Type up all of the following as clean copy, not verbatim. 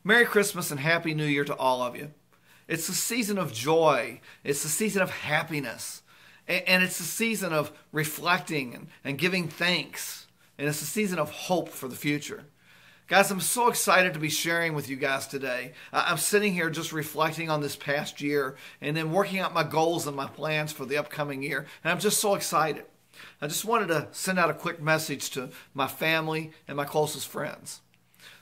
Merry Christmas and Happy New Year to all of you. It's a season of joy. It's a season of happiness. And it's a season of reflecting and giving thanks. And it's a season of hope for the future. Guys, I'm so excited to be sharing with you guys today. I'm sitting here just reflecting on this past year and then working out my goals and my plans for the upcoming year. And I'm just so excited. I just wanted to send out a quick message to my family and my closest friends.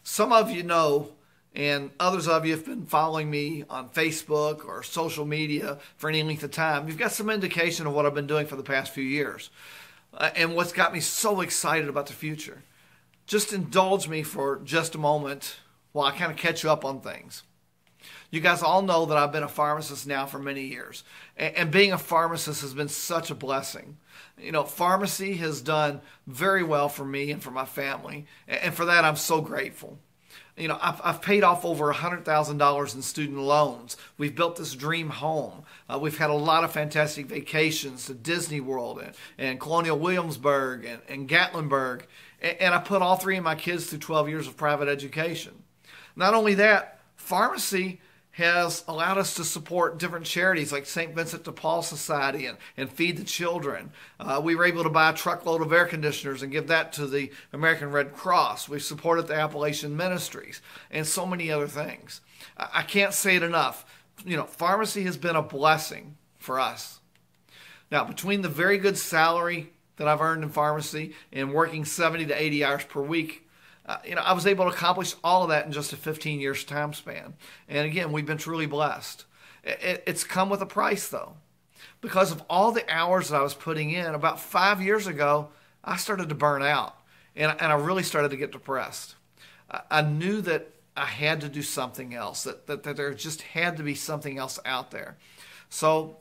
Some of you know, and others of you have been following me on Facebook or social media for any length of time. You've got some indication of what I've been doing for the past few years and what's got me so excited about the future. Just indulge me for just a moment while I kind of catch you up on things. You guys all know that I've been a pharmacist now for many years. And being a pharmacist has been such a blessing. You know, pharmacy has done very well for me and for my family. And for that, I'm so grateful. You know, I've paid off over $100,000 in student loans. We've built this dream home. We've had a lot of fantastic vacations to Disney World and Colonial Williamsburg and Gatlinburg. And I put all three of my kids through 12 years of private education. Not only that, pharmacy has allowed us to support different charities like St. Vincent de Paul Society and Feed the Children. We were able to buy a truckload of air conditioners and give that to the American Red Cross. We've supported the Appalachian Ministries and so many other things. I can't say it enough. You know, pharmacy has been a blessing for us. Now, between the very good salary that I've earned in pharmacy and working 70 to 80 hours per week, I was able to accomplish all of that in just a 15 years time span. And again, we've been truly blessed. It's come with a price though. Because of all the hours that I was putting in, about 5 years ago, I started to burn out. And I really started to get depressed. I knew that I had to do something else, that there just had to be something else out there. So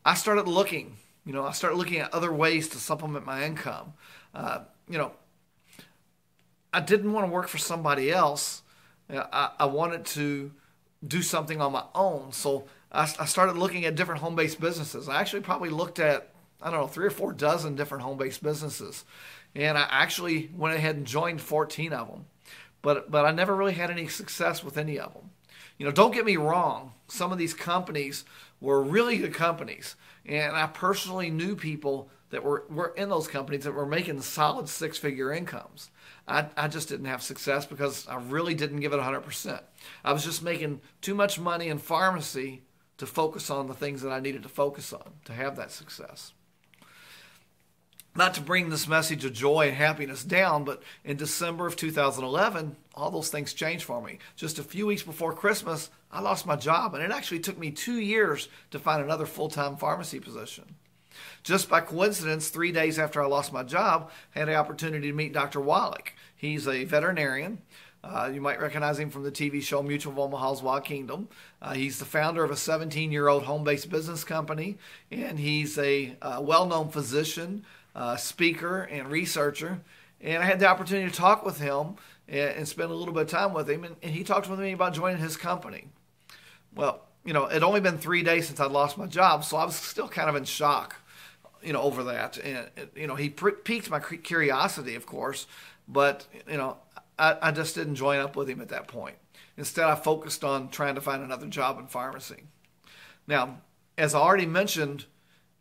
I started looking. I started looking at other ways to supplement my income. I didn't want to work for somebody else. I wanted to do something on my own. So I started looking at different home-based businesses. I actually probably looked at, 3 or 4 dozen different home-based businesses. And I actually went ahead and joined 14 of them. But I never really had any success with any of them. Don't get me wrong. Some of these companies were really good companies. And I personally knew people that were in those companies that were making solid 6-figure incomes. I just didn't have success because I really didn't give it 100%. I was just making too much money in pharmacy to focus on the things that I needed to focus on to have that success. Not to bring this message of joy and happiness down, but in December of 2011, all those things changed for me. Just a few weeks before Christmas, I lost my job, and it actually took me 2 years to find another full-time pharmacy position. Just by coincidence, 3 days after I lost my job, I had the opportunity to meet Dr. Wallach. He's a veterinarian. You might recognize him from the TV show Mutual of Omaha's Wild Kingdom. He's the founder of a 17-year-old home-based business company, and he's a well-known physician, speaker, and researcher. And I had the opportunity to talk with him and spend a little bit of time with him, and he talked with me about joining his company. Well, it had only been 3 days since I'd lost my job, so I was still kind of in shock, over that. And, he piqued my curiosity, of course, but, I just didn't join up with him at that point. Instead, I focused on trying to find another job in pharmacy. Now, as I already mentioned,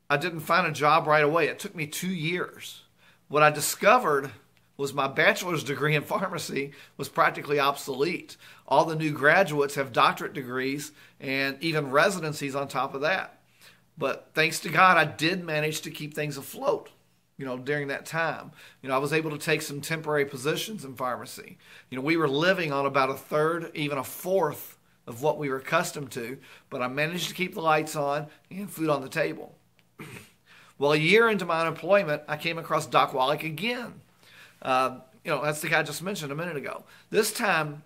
I didn't find a job right away. It took me 2 years. What I discovered was my bachelor's degree in pharmacy was practically obsolete. All the new graduates have doctorate degrees and even residencies on top of that. But thanks to God, I did manage to keep things afloat, during that time. I was able to take some temporary positions in pharmacy. We were living on about a third, even a fourth of what we were accustomed to, but I managed to keep the lights on and food on the table. Well, a year into my unemployment, I came across Doc Wallach again. That's the guy I just mentioned a minute ago. This time,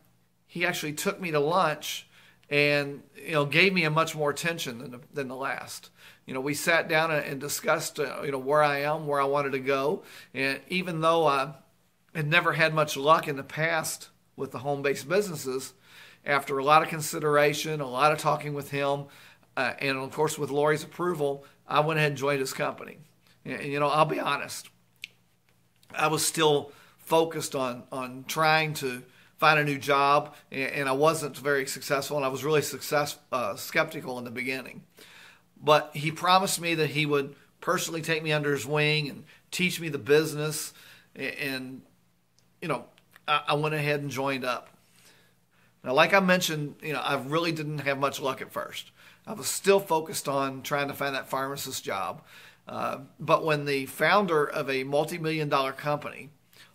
he actually took me to lunch and, gave me a much more attention than the last. We sat down and discussed, where I am, where I wanted to go. And even though I had never had much luck in the past with the home-based businesses, after a lot of consideration, a lot of talking with him, and of course with Lori's approval, I went ahead and joined his company. And I'll be honest, I was still focused on trying to find a new job, and I wasn't very successful, and I was really skeptical in the beginning. But he promised me that he would personally take me under his wing and teach me the business, and I went ahead and joined up. Now, like I mentioned, I really didn't have much luck at first. I was still focused on trying to find that pharmacist job. But when the founder of a multi-million-dollar company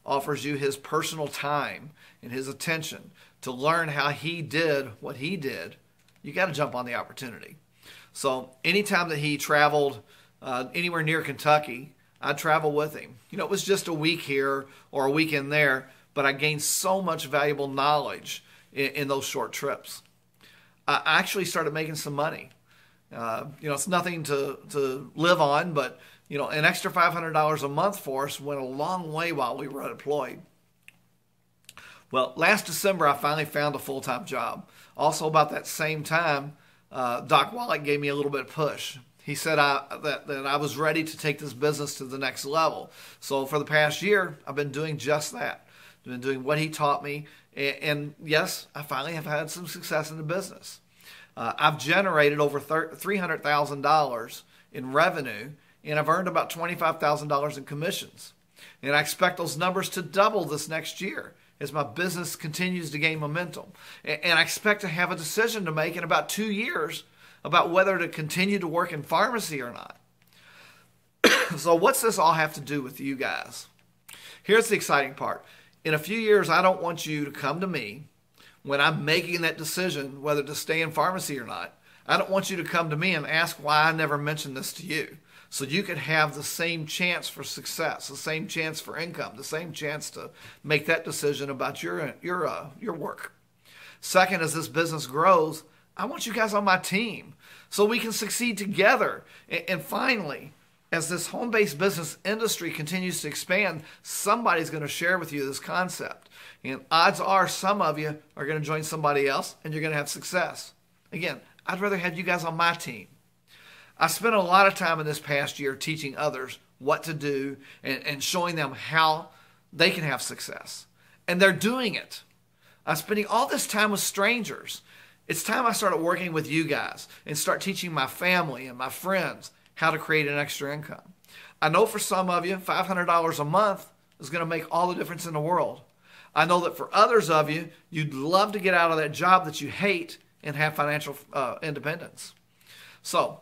offers you his personal time and his attention to learn how he did what he did, you got to jump on the opportunity. So anytime that he traveled anywhere near Kentucky, I'd travel with him. It was just a week here or a weekend there, but I gained so much valuable knowledge in those short trips. I actually started making some money. It's nothing to live on, but an extra $500 a month for us went a long way while we were unemployed. Well, last December, I finally found a full-time job. Also, about that same time, Doc Wallach gave me a little bit of push. He said that I was ready to take this business to the next level. So for the past year, I've been doing just that. I've been doing what he taught me. And yes, I finally have had some success in the business. I've generated over $300,000 in revenue, and I've earned about $25,000 in commissions. And I expect those numbers to double this next year as my business continues to gain momentum. And I expect to have a decision to make in about 2 years about whether to continue to work in pharmacy or not. So what's this all have to do with you guys? Here's the exciting part. In a few years, I don't want you to come to me when I'm making that decision whether to stay in pharmacy or not. I don't want you to come to me and ask why I never mentioned this to you. So you could have the same chance for success, the same chance for income, the same chance to make that decision about your work. Second, as this business grows, I want you guys on my team so we can succeed together. And finally, as this home-based business industry continues to expand, somebody's going to share with you this concept. And odds are some of you are going to join somebody else and you're going to have success. Again, I'd rather have you guys on my team. I spent a lot of time in this past year teaching others what to do and showing them how they can have success. And they're doing it. I'm spending all this time with strangers. It's time I started working with you guys and start teaching my family and my friends how to create an extra income. I know for some of you, $500 a month is going to make all the difference in the world. I know that for others of you, you'd love to get out of that job that you hate and have financial independence. So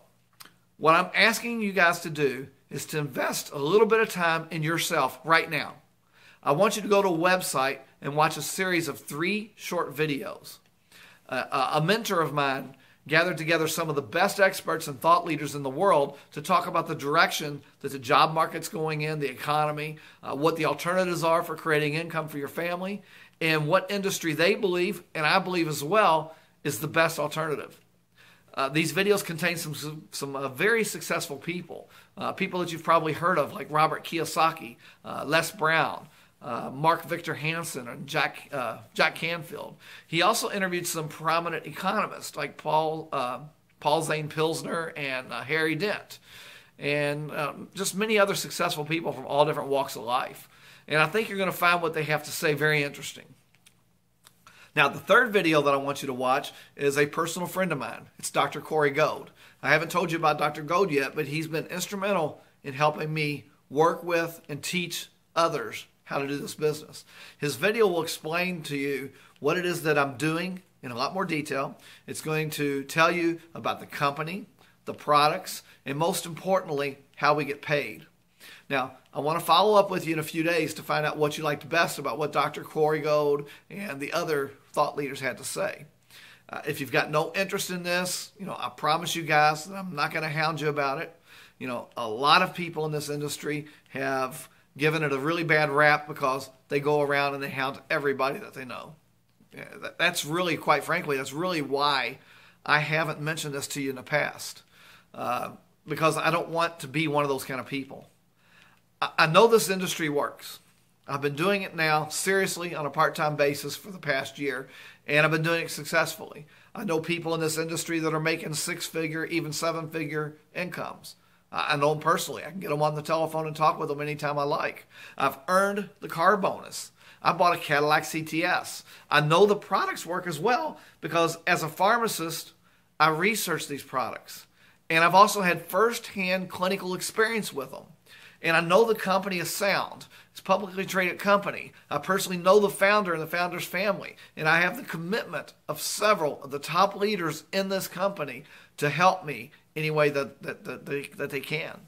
what I'm asking you guys to do is to invest a little bit of time in yourself right now. I want you to go to a website and watch a series of 3 short videos. A mentor of mine gathered together some of the best experts and thought leaders in the world to talk about the direction that the job market's going in, the economy, what the alternatives are for creating income for your family, and what industry they believe, and I believe as well, is the best alternative. These videos contain some very successful people, people that you've probably heard of, like Robert Kiyosaki, Les Brown, Mark Victor Hansen, and Jack Canfield. He also interviewed some prominent economists like Paul Zane Pilsner and Harry Dent, and just many other successful people from all different walks of life. And I think you're going to find what they have to say very interesting. Now, the third video that I want you to watch is a personal friend of mine. It's Dr. Corey Gold. I haven't told you about Dr. Gold yet, but he's been instrumental in helping me work with and teach others how to do this business. His video will explain to you what it is that I'm doing in a lot more detail. It's going to tell you about the company, the products, and most importantly, how we get paid. Now, I want to follow up with you in a few days to find out what you liked best about what Dr. Corey Gold and the other thought leaders had to say. If you've got no interest in this, I promise you guys that I'm not going to hound you about it. A lot of people in this industry have given it a really bad rap because they go around and they hound everybody that they know. That's really, quite frankly, that's really why I haven't mentioned this to you in the past, because I don't want to be one of those kind of people. I know this industry works. I've been doing it now seriously on a part-time basis for the past year, and I've been doing it successfully. I know people in this industry that are making 6-figure, even 7-figure incomes. I know them personally. I can get them on the telephone and talk with them anytime I like. I've earned the car bonus. I bought a Cadillac CTS. I know the products work as well because as a pharmacist, I research these products. And I've also had firsthand clinical experience with them. And I know the company is sound. It's a publicly traded company. I personally know the founder and the founder's family. And I have the commitment of several of the top leaders in this company to help me any way that they can.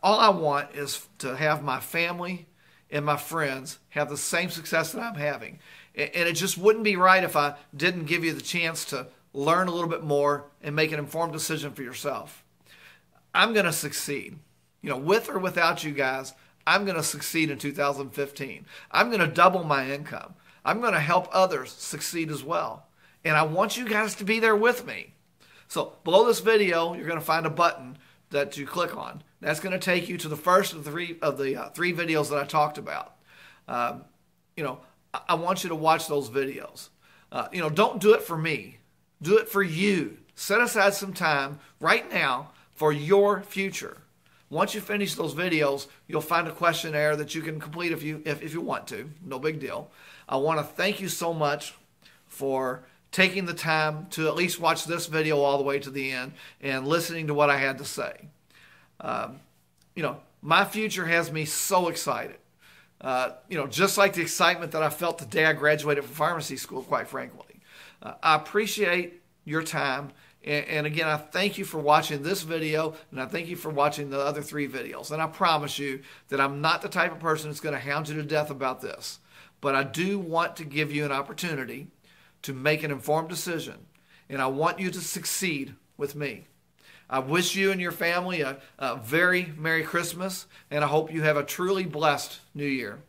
All I want is to have my family and my friends have the same success that I'm having. And it just wouldn't be right if I didn't give you the chance to learn a little bit more and make an informed decision for yourself. I'm going to succeed. With or without you guys, I'm going to succeed in 2015. I'm going to double my income. I'm going to help others succeed as well. And I want you guys to be there with me. So below this video, you're going to find a button that you click on. That's going to take you to the first of the three videos that I talked about. I want you to watch those videos. Don't do it for me. Do it for you. Set aside some time right now for your future. Once you finish those videos, you'll find a questionnaire that you can complete if you want to. No big deal. I want to thank you so much for taking the time to at least watch this video all the way to the end and listening to what I had to say. My future has me so excited. Just like the excitement that I felt the day I graduated from pharmacy school, quite frankly. I appreciate your time. And again, I thank you for watching this video, and I thank you for watching the other 3 videos. And I promise you that I'm not the type of person that's going to hound you to death about this. But I do want to give you an opportunity to make an informed decision. And I want you to succeed with me. I wish you and your family a very Merry Christmas, and I hope you have a truly blessed New Year.